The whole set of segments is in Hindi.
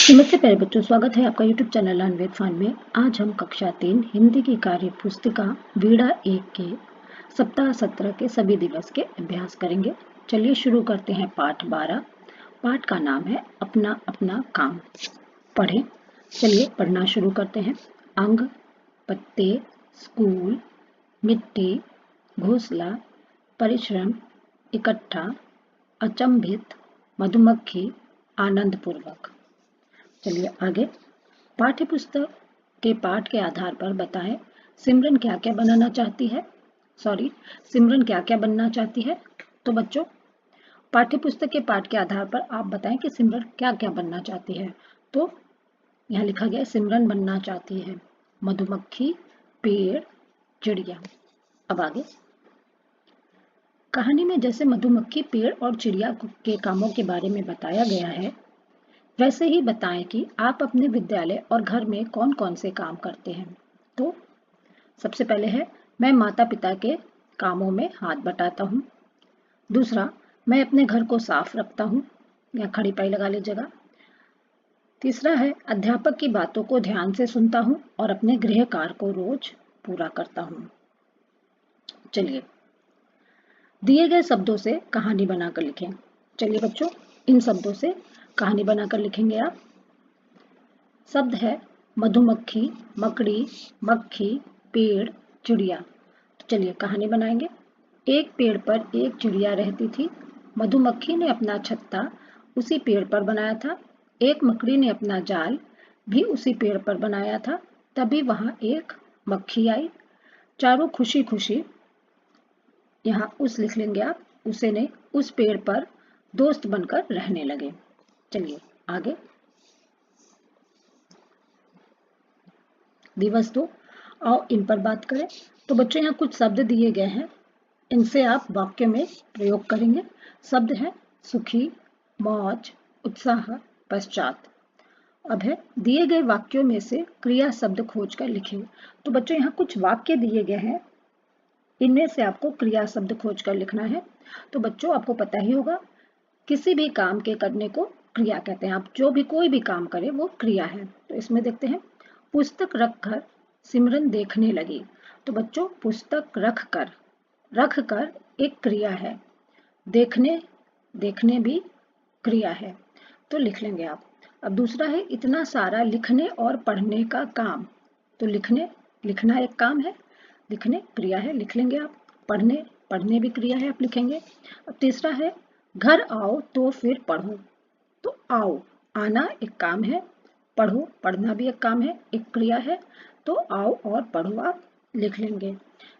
नमस्ते प्यारे बच्चों, स्वागत है आपका YouTube channel learn with fun में। आज हम कक्षा 3 हिंदी की कार्य पुस्तिका वीणा 1 के सप्ताह 17 के सभी दिवस के अभ्यास करेंगे। चलिए शुरू करते हैं पाठ 12। पाठ का नाम है अपना अपना काम। पढ़ें। चलिए पढ़ना शुरू करते हैं। अंग, पत्ते, स्कूल, मिट्टी, घोंसला, परिश्रम, इकट्ठा, अचंभित, मधुमक्खी, आनंदपूर्वक। चलिए आगे। पाठ्य पुस्तक के पाठ के आधार पर बताएं सिमरन क्या क्या बनाना चाहती है। सिमरन क्या क्या बनना चाहती है। तो बच्चों, पाठ्य पुस्तक के पाठ के आधार पर आप बताएं कि सिमरन क्या क्या बनना चाहती है। तो यहाँ लिखा गया है सिमरन बनना चाहती है मधुमक्खी, पेड़, चिड़िया। अब आगे। कहानी में जैसे मधुमक्खी, पेड़ और चिड़िया के कामों के बारे में बताया गया है, वैसे ही बताएं कि आप अपने विद्यालय और घर में कौन कौन से काम करते हैं। तो सबसे पहले है, मैं माता पिता के कामों में हाथ बटाता हूँ। दूसरा, मैं अपने घर को साफ रखता हूँ, या खड़ी पाई लगा लीजिएगा। तीसरा है, अध्यापक की बातों को ध्यान से सुनता हूँ और अपने गृह कार्य को रोज पूरा करता हूँ। चलिए दिए गए शब्दों से कहानी बनाकर लिखें। चलिए बच्चों, इन शब्दों से कहानी बनाकर लिखेंगे आप। शब्द है मधुमक्खी, मकड़ी, मक्खी, पेड़, चिड़िया। तो चलिए कहानी बनाएंगे। एक पेड़ पर एक चिड़िया रहती थी। मधुमक्खी ने अपना छत्ता उसी पेड़ पर बनाया था। एक मकड़ी ने अपना जाल भी उसी पेड़ पर बनाया था। तभी वहां एक मक्खी आई। चारों खुशी खुशी, यहाँ उस लिख लेंगे आप, उसे ने उस पेड़ पर दोस्त बनकर रहने लगे। चलिए आगे। दिवस 2, आओ इन पर बात करें। तो बच्चों, यहाँ कुछ शब्द दिए गए हैं, इनसे आप वाक्य में प्रयोग करेंगे। शब्द है सुखी, मौज, उत्साह, पश्चात। अब है दिए गए वाक्यों में से क्रिया शब्द खोज कर लिखें। तो बच्चों, यहाँ कुछ वाक्य दिए गए हैं, इनमें से आपको क्रिया शब्द खोज कर लिखना है। तो बच्चों, आपको पता ही होगा, किसी भी काम के करने को क्रिया कहते हैं। आप जो भी कोई भी काम करें वो क्रिया है। तो इसमें देखते हैं, पुस्तक रखकर सिमरन देखने लगी। तो बच्चों, पुस्तक रख कर एक क्रिया है। देखने देखने भी क्रिया है, तो लिख लेंगे आप। अब दूसरा है इतना सारा लिखने और पढ़ने का काम। तो लिखना एक काम है, लिखने क्रिया है, लिख लेंगे आप। पढ़ने भी क्रिया है, आप लिखेंगे। अब तीसरा है घर आओ तो फिर पढ़ो। तो आओ, आना एक काम है, पढ़ो, पढ़ना भी एक काम है, एक क्रिया है। तो आओ और पढ़ो आप लिख लेंगे।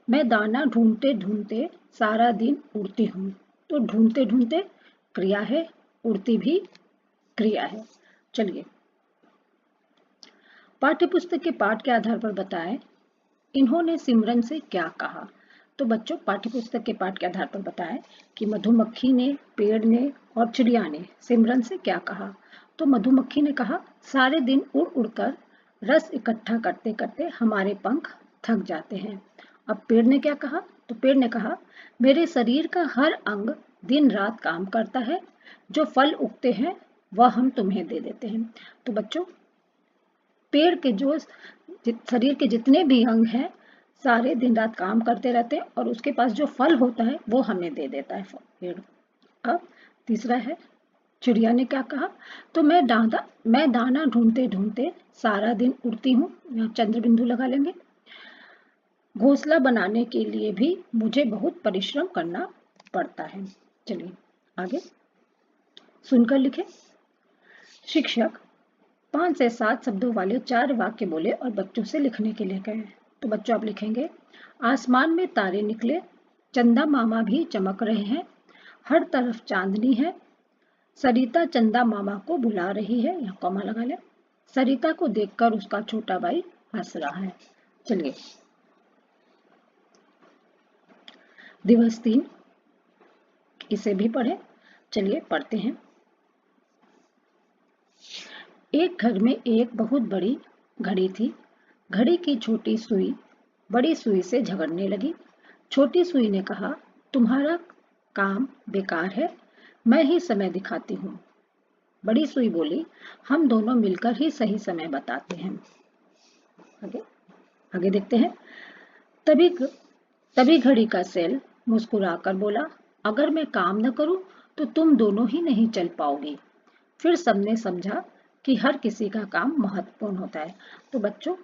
मैं दाना ढूंढते ढूंढते सारा दिन उड़ती हूँ। तो ढूंढते ढूंढते क्रिया है, उड़ती भी क्रिया है। चलिए पाठ्य पुस्तक के पाठ के आधार पर बताएं इन्होंने सिमरन से क्या कहा। तो बच्चों, पाठ्य पुस्तक के पाठ के आधार पर बताएं कि मधुमक्खी ने, पेड़ ने और चिड़िया ने सिमरन से क्या कहा। तो मधुमक्खी ने कहा, सारे दिन उड़ उड़कर रस इकट्ठा करते करते हमारे पंख थक जाते हैं। अब पेड़ ने क्या कहा। तो पेड़ ने कहा, मेरे शरीर का हर अंग दिन रात काम करता है, जो फल उगते हैं वह हम तुम्हें दे देते हैं। तो बच्चों, पेड़ के जो शरीर के जितने भी अंग हैं, सारे दिन रात काम करते रहते हैं और उसके पास जो फल होता है वो हमें दे देता है पेड़। अब तीसरा है, चिड़िया ने क्या कहा। तो मैं दाना ढूंढते ढूंढते सारा दिन उड़ती हूँ, यहाँ चंद्र बिंदु लगा लेंगे। घोंसला बनाने के लिए भी मुझे बहुत परिश्रम करना पड़ता है। चलिए आगे सुनकर लिखें। शिक्षक 5 से 7 शब्दों वाले 4 वाक्य बोले और बच्चों से लिखने के लिए कहे। तो बच्चों आप लिखेंगे, आसमान में तारे निकले, चंदा मामा भी चमक रहे हैं, हर तरफ चांदनी है, सरिता चंदा मामा को बुला रही है, यहाँ कॉमा लगा ले। सरिता को देखकर उसका छोटा भाई हंस रहा है। चलिए दिवस 3, इसे भी पढ़ें। चलिए पढ़ते हैं। एक घर में एक बहुत बड़ी घड़ी थी। घड़ी की छोटी सुई बड़ी सुई से झगड़ने लगी। छोटी सुई ने कहा, तुम्हारा काम बेकार है, मैं ही समय दिखाती हूँ। बड़ी सुई बोली, हम दोनों मिलकर ही सही समय बताते हैं। आगे आगे देखते हैं। तभी तभी घड़ी का सेल मुस्कुराकर बोला, अगर मैं काम न करूं तो तुम दोनों ही नहीं चल पाओगे। फिर सबने समझा कि हर किसी का काम महत्वपूर्ण होता है। तो बच्चों,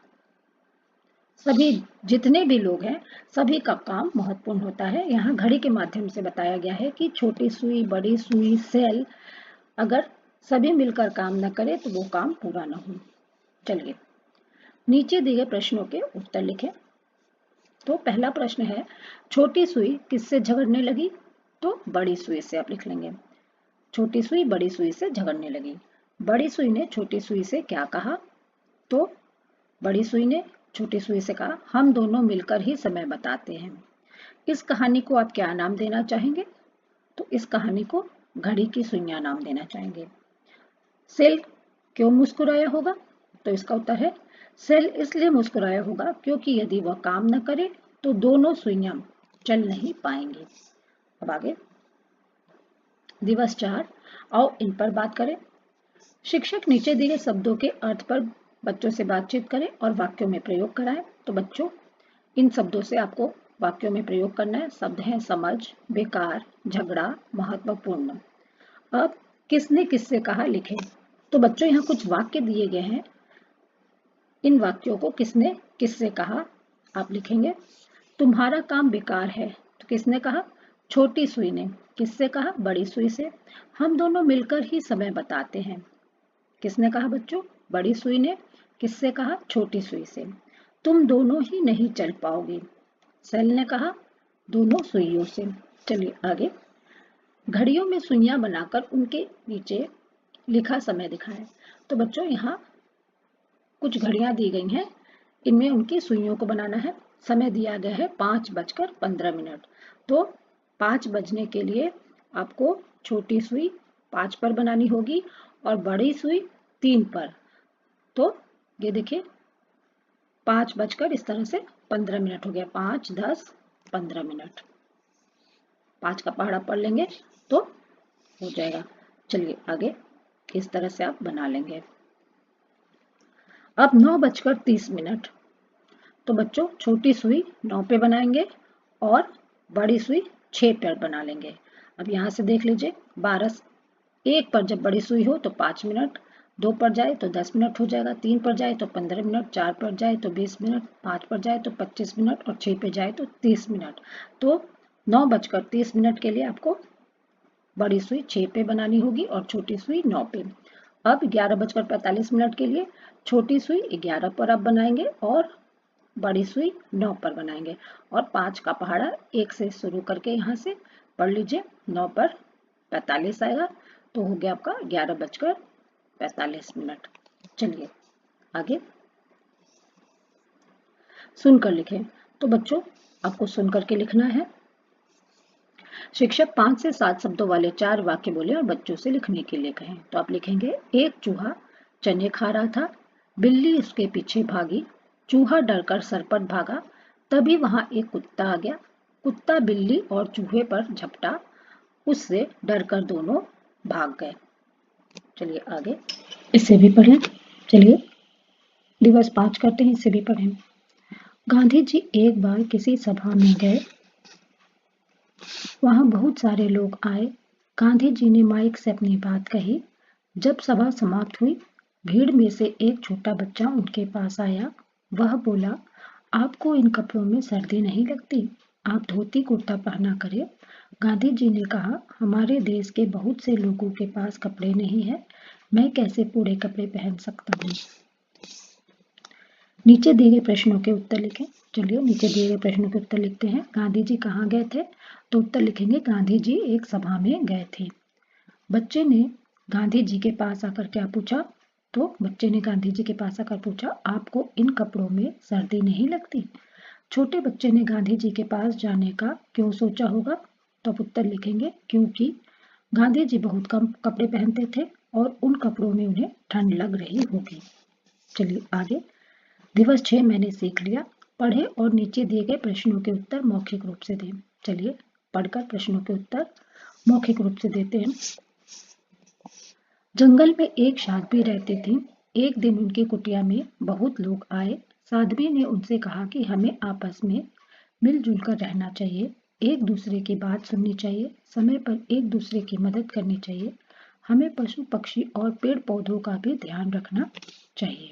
सभी जितने भी लोग हैं सभी का काम महत्वपूर्ण होता है। यहाँ घड़ी के माध्यम से बताया गया है कि छोटी सुई, बड़ी सुई, सेल, अगर सभी मिलकर काम न करें तो वो काम पूरा न हो। चलिए नीचे दिए गए प्रश्नों के उत्तर लिखें। तो पहला प्रश्न है, छोटी सुई किससे झगड़ने लगी? तो बड़ी सुई से आप लिख लेंगे। छोटी सुई बड़ी सुई से झगड़ने लगी। बड़ी सुई ने छोटी सुई से क्या कहा? तो बड़ी सुई ने छोटी सुई से कहा, हम दोनों मिलकर ही समय बताते हैं। इस कहानी को आप क्या नाम देना चाहेंगे? तो इस कहानी को घड़ी की सुइयां नाम देना चाहेंगे। सेल क्यों मुस्कुराया होगा? तो इसका उत्तर है, सेल इसलिए मुस्कुराया होगा क्योंकि यदि वह काम न करे तो दोनों सुइयां चल नहीं पाएंगी। अब आगे दिवस 4, आओ इन पर बात करें। शिक्षक नीचे दिए शब्दों के अर्थ पर बच्चों से बातचीत करें और वाक्यों में प्रयोग कराएं। तो बच्चों, इन शब्दों से आपको वाक्यों में प्रयोग करना है। शब्द हैं समझ, बेकार, झगड़ा, महत्वपूर्ण। अब किसने किससे कहा लिखें। तो बच्चों, यहाँ कुछ वाक्य दिए गए हैं, इन वाक्यों को किसने किससे कहा आप लिखेंगे। तुम्हारा काम बेकार है, तो किसने कहा? छोटी सुई ने। किससे कहा? बड़ी सुई से। हम दोनों मिलकर ही समय बताते हैं, किसने कहा बच्चों? बड़ी सुई ने। किससे कहा? छोटी सुई से। तुम दोनों ही नहीं चल पाओगे, सेल ने कहा दोनों सुइयों से। चलिए आगे, घड़ियों में सुइयां बनाकर उनके नीचे लिखा समय दिखाएं। तो बच्चों, यहाँ कुछ घड़ियां दी गई हैं, इनमें उनकी सुइयों को बनाना है। समय दिया गया है 5:15। तो 5 बजने के लिए आपको छोटी सुई 5 पर बनानी होगी और बड़ी सुई 3 पर। तो ये देखिए 5 बजकर इस तरह से 15 हो गया। 5, 10, 15। 5 का पहाड़ा पढ़ लेंगे तो हो जाएगा। चलिए आगे, इस तरह से आप बना लेंगे। अब 9:30। तो बच्चों, छोटी सुई 9 पे बनाएंगे और बड़ी सुई 6 पर बना लेंगे। अब यहाँ से देख लीजिए, 12 1 पर जब बड़ी सुई हो तो 5 मिनट, 2 पर जाए तो 10 मिनट हो जाएगा, 3 पर जाए तो 15 मिनट, 4 पर जाए तो 20 मिनट, 5 पर जाए तो 25 मिनट और 6 पर जाए तो 30 मिनट। तो 9:30 के लिए आपको बड़ी सुई 6 पे बनानी होगी और छोटी सुई 9 पे। अब 11:45 के लिए छोटी सुई 11 पर आप बनाएंगे और बड़ी सुई 9 पर बनाएंगे और 5 का पहाड़ा 1 से शुरू करके यहाँ से पढ़ लीजिए। 9 पर 45 आएगा तो हो गया आपका 11:45। चलिए आगे सुनकर लिखें। तो बच्चों, आपको सुनकर के लिखना है। शिक्षक 5 से 7 शब्दों वाले 4 वाक्य बोले और बच्चों से लिखने के लिए कहें। तो आप लिखेंगे, एक चूहा चने खा रहा था, बिल्ली उसके पीछे भागी, चूहा डरकर सरपट भागा, तभी वहां एक कुत्ता आ गया, कुत्ता बिल्ली और चूहे पर झपटा, उससे डरकर दोनों भाग गए। चलिए आगे इससे भी पढ़ें। चलिए दिवस 5 करते हैं, इससे भी पढ़ें। गांधी जी एक बार किसी सभा में गए, वहां बहुत सारे लोग आए। गांधी जी ने माइक से अपनी बात कही। जब सभा समाप्त हुई, भीड़ में से एक छोटा बच्चा उनके पास आया। वह बोला, आपको इन कपड़ों में सर्दी नहीं लगती? आप धोती कुर्ता पहना करें। गांधी जी ने कहा, हमारे देश के बहुत से लोगों के पास कपड़े नहीं है, मैं कैसे पूरे कपड़े पहन सकता हूँ। नीचे दिए गए प्रश्नों के उत्तर लिखें। चलिए नीचे दिए गए प्रश्नों के उत्तर लिखते हैं। गांधी जी कहाँ गए थे? तो उत्तर लिखेंगे, गांधी जी एक सभा में गए थे। बच्चे ने गांधी जी के पास आकर क्या पूछा? तो बच्चे ने गांधी जी के पास आकर पूछा, आपको इन कपड़ों में सर्दी नहीं लगती? छोटे बच्चे ने गांधी जी के पास जाने का क्यों सोचा होगा? तो उत्तर लिखेंगे, क्योंकि गांधी जी बहुत कम कपड़े पहनते थे और उन कपड़ों में उन्हें ठंड लग रही होगी। चलिए आगे, दिवस 6 मैंने सीख लिया। पढ़े और नीचे दिए गए प्रश्नों के उत्तर मौखिक रूप से दें। चलिए पढ़कर प्रश्नों के उत्तर मौखिक रूप से देते हैं। जंगल में एक साध्वी रहती थी। एक दिन उनकी कुटिया में बहुत लोग आए। साध्वी ने उनसे कहा कि हमें आपस में मिलजुल कर रहना चाहिए, एक दूसरे की बात सुननी चाहिए, समय पर एक दूसरे की मदद करनी चाहिए। हमें पशु पक्षी और पेड़ पौधों का भी ध्यान रखना चाहिए।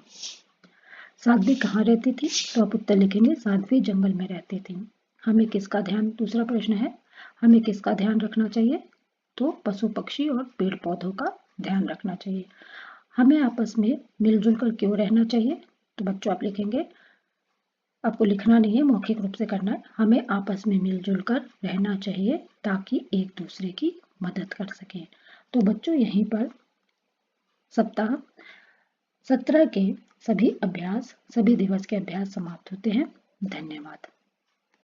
साध्वी कहाँ रहती थी? तो आप उत्तर लिखेंगे, साध्वी जंगल में रहती थी। हमें किसका ध्यान, दूसरा प्रश्न है, हमें किसका ध्यान रखना चाहिए? तो पशु पक्षी और पेड़ पौधों का ध्यान रखना चाहिए। हमें आपस में मिलजुल कर क्यों रहना चाहिए? तो बच्चों आप लिखेंगे, आपको लिखना नहीं है, मौखिक रूप से करना है। हमें आपस में मिलजुल कर रहना चाहिए ताकि एक दूसरे की मदद कर सकें। तो बच्चों यहीं पर सप्ताह 17 के सभी दिवस के अभ्यास समाप्त होते हैं। धन्यवाद।